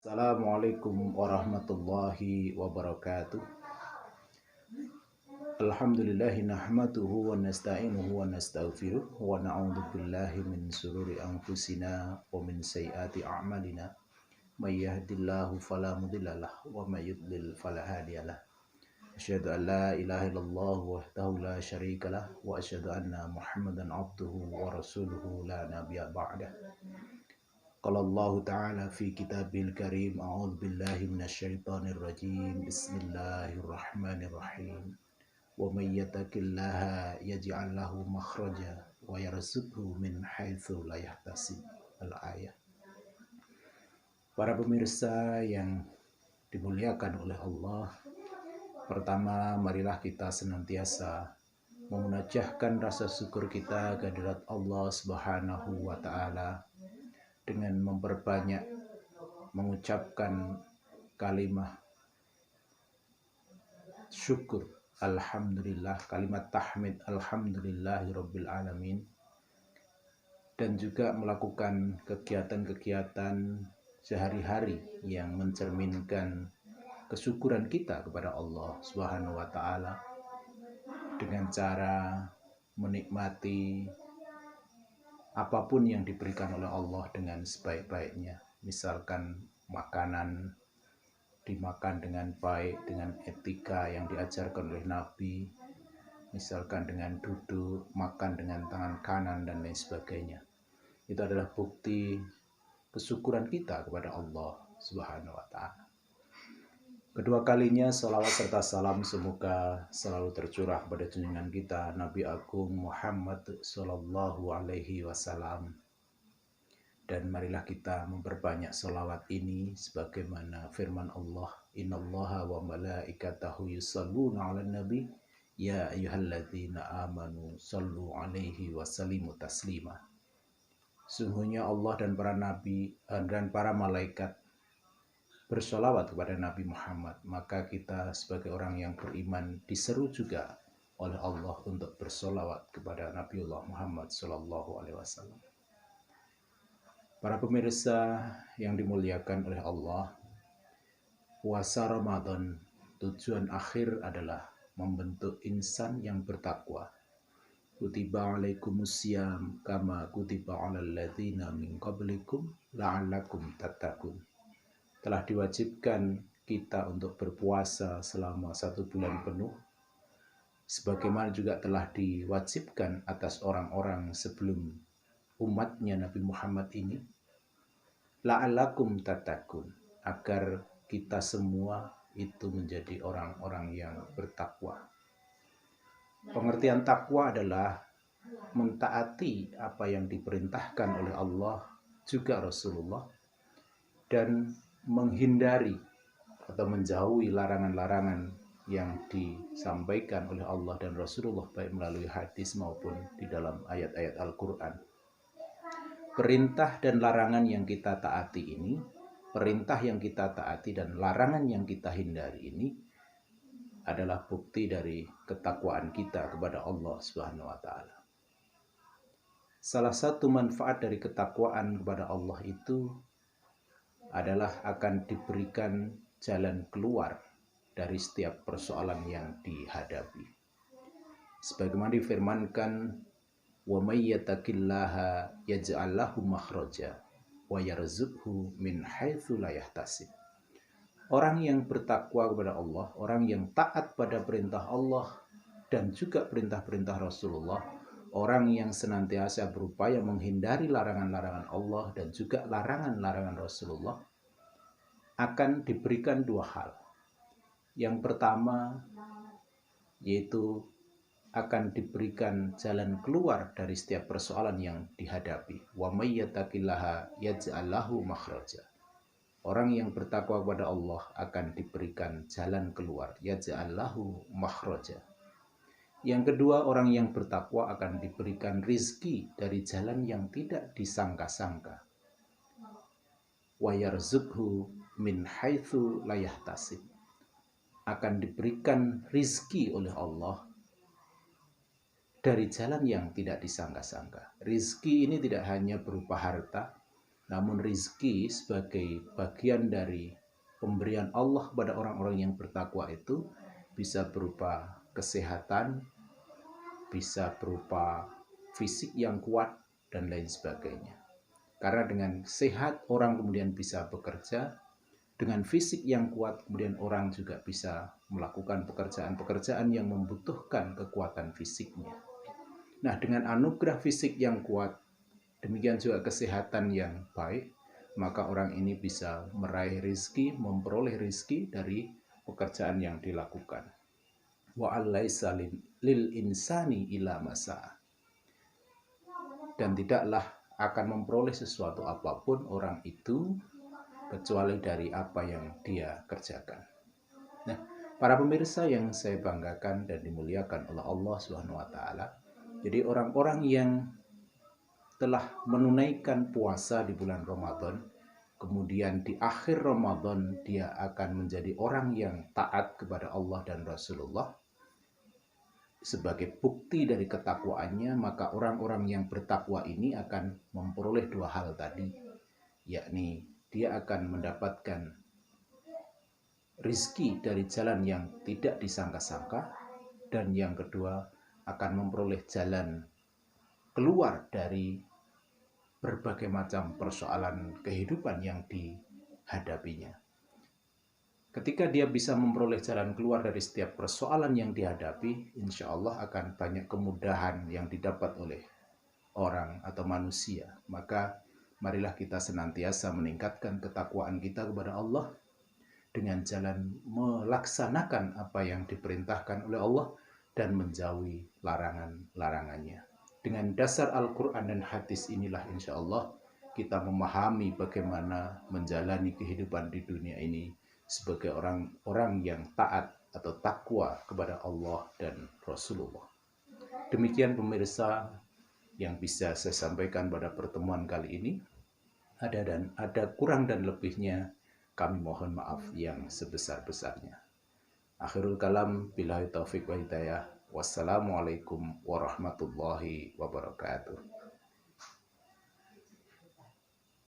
Assalamualaikum warahmatullahi wabarakatuh. Alhamdulillahi nahmaduhu wa nasta'inuhu wa nastaghfiruh wa na'udzu billahi min sururi anfusina wa min sayyiati a'malina. May yahdihillahu fala mudhillalah wa may yudlil fala hadiyalah. Asyhadu an la ilaha illallah wahdahu la syarikalah wa asyhadu anna Muhammadan abduhu wa rasuluhu la nabiyya ba'dah. Qala Allah Ta'ala fi kitabil karim a'udzu billahi minasyaitonir rajim. Bismillahirrahmanirrahim. Wa may yattaqillaha yaj'al lahu makhraja wa yarzuqhu min haitsu la yahtasib. Al-ayat. Para pemirsa yang dimuliakan oleh Allah, pertama marilah kita senantiasa memunajahkan rasa syukur kita kehadirat Allah Subhanahu wa taala dengan memperbanyak mengucapkan kalimat syukur alhamdulillah, kalimat tahmid alhamdulillahirabbil alamin, dan juga melakukan kegiatan-kegiatan sehari-hari yang mencerminkan kesyukuran kita kepada Allah Subhanahu wa taala dengan cara menikmati apapun yang diberikan oleh Allah dengan sebaik-baiknya. Misalkan makanan dimakan dengan baik, dengan etika yang diajarkan oleh Nabi. Misalkan dengan duduk, makan dengan tangan kanan dan lain sebagainya. Itu adalah bukti kesyukuran kita kepada Allah Subhanahu wa taala. Kedua kalinya salawat serta salam semoga selalu tercurah pada junjungan kita Nabi Agung Muhammad sallallahu alaihi wasallam. Dan marilah kita memperbanyak salawat ini sebagaimana firman Allah, innallaha wa malaikatahu yusholluna 'alan nabi ya ayyuhalladzina amanu shallu 'alaihi wa sallimu taslima. Sungguhnya Allah dan para nabi dan para malaikat bersolawat kepada Nabi Muhammad, maka kita sebagai orang yang beriman diseru juga oleh Allah untuk bersolawat kepada Nabiullah Muhammad Sallallahu Alaihi Wasallam. Para pemirsa yang dimuliakan oleh Allah, puasa Ramadan tujuan akhir adalah membentuk insan yang bertakwa. Kutiba alaikumusiyam kama kutiba alal ladzina min qablikum la'allakum tattaqun. Telah diwajibkan kita untuk berpuasa selama 1 bulan penuh, sebagaimana juga telah diwajibkan atas orang-orang sebelum umatnya Nabi Muhammad ini, la'allakum tattaqun, agar kita semua itu menjadi orang-orang yang bertakwa. Pengertian takwa adalah mentaati apa yang diperintahkan oleh Allah juga Rasulullah, dan menghindari atau menjauhi larangan-larangan yang disampaikan oleh Allah dan Rasulullah baik melalui hadis maupun di dalam ayat-ayat Al-Quran. Perintah dan larangan yang kita taati ini, perintah yang kita taati dan larangan yang kita hindari ini adalah bukti dari ketakwaan kita kepada Allah Subhanahu wa taala. Salah satu manfaat dari ketakwaan kepada Allah itu adalah akan diberikan jalan keluar dari setiap persoalan yang dihadapi. Sebagaimana difirmankan, wa may yattaqillaha yaj'al lahu makhraja wa yarzuqhu min haitsu la yahtasib. Orang yang bertakwa kepada Allah, orang yang taat pada perintah Allah dan juga perintah-perintah Rasulullah, orang yang senantiasa berupaya menghindari larangan-larangan Allah dan juga larangan-larangan Rasulullah, akan diberikan 2 hal. Yang pertama yaitu akan diberikan jalan keluar dari setiap persoalan yang dihadapi. Wa may yattaqillaha yaj'al lahu makhraja. Orang yang bertakwa kepada Allah akan diberikan jalan keluar, yaj'al lahu makhraja. Yang kedua, orang yang bertakwa akan diberikan rizki dari jalan yang tidak disangka-sangka. Wa yarzuqhu min haitsu la yahtasib. Akan diberikan rizki oleh Allah dari jalan yang tidak disangka-sangka. Rizki ini tidak hanya berupa harta, Namun rizki sebagai bagian dari pemberian Allah kepada orang-orang yang bertakwa itu bisa berupa kesehatan, bisa berupa fisik yang kuat, dan lain sebagainya. Karena dengan sehat orang kemudian bisa bekerja, dengan fisik yang kuat kemudian orang juga bisa melakukan pekerjaan-pekerjaan yang membutuhkan kekuatan fisiknya. Nah, dengan anugerah fisik yang kuat, demikian juga kesehatan yang baik, maka orang ini bisa meraih rizki, memperoleh rizki dari pekerjaan yang dilakukan. Wa alaisa lil insani ila masa. Dan tidaklah akan memperoleh sesuatu apapun orang itu kecuali dari apa yang dia kerjakan. Nah, para pemirsa yang saya banggakan dan dimuliakan oleh Allah Subhanahu wa taala. Jadi orang-orang yang telah menunaikan puasa di bulan Ramadan, kemudian di akhir Ramadan dia akan menjadi orang yang taat kepada Allah dan Rasulullah. Sebagai bukti dari ketakwaannya, maka orang-orang yang bertakwa ini akan memperoleh dua hal tadi, yakni dia akan mendapatkan rizki dari jalan yang tidak disangka-sangka, dan yang kedua akan memperoleh jalan keluar dari berbagai macam persoalan kehidupan yang dihadapinya. Ketika dia bisa memperoleh jalan keluar dari setiap persoalan yang dihadapi, insya Allah akan banyak kemudahan yang didapat oleh orang atau manusia. Maka marilah kita senantiasa meningkatkan ketakwaan kita kepada Allah dengan jalan melaksanakan apa yang diperintahkan oleh Allah dan menjauhi larangan-larangannya. Dengan dasar Al-Quran dan hadis inilah insya Allah kita memahami bagaimana menjalani kehidupan di dunia ini sebagai orang-orang yang taat atau takwa kepada Allah dan Rasulullah. Demikian pemirsa yang bisa saya sampaikan pada pertemuan kali ini. Ada kurang dan lebihnya, kami mohon maaf yang sebesar-besarnya. Akhirul kalam, billahi taufiq wa hidayah. Wassalamualaikum warahmatullahi wabarakatuh.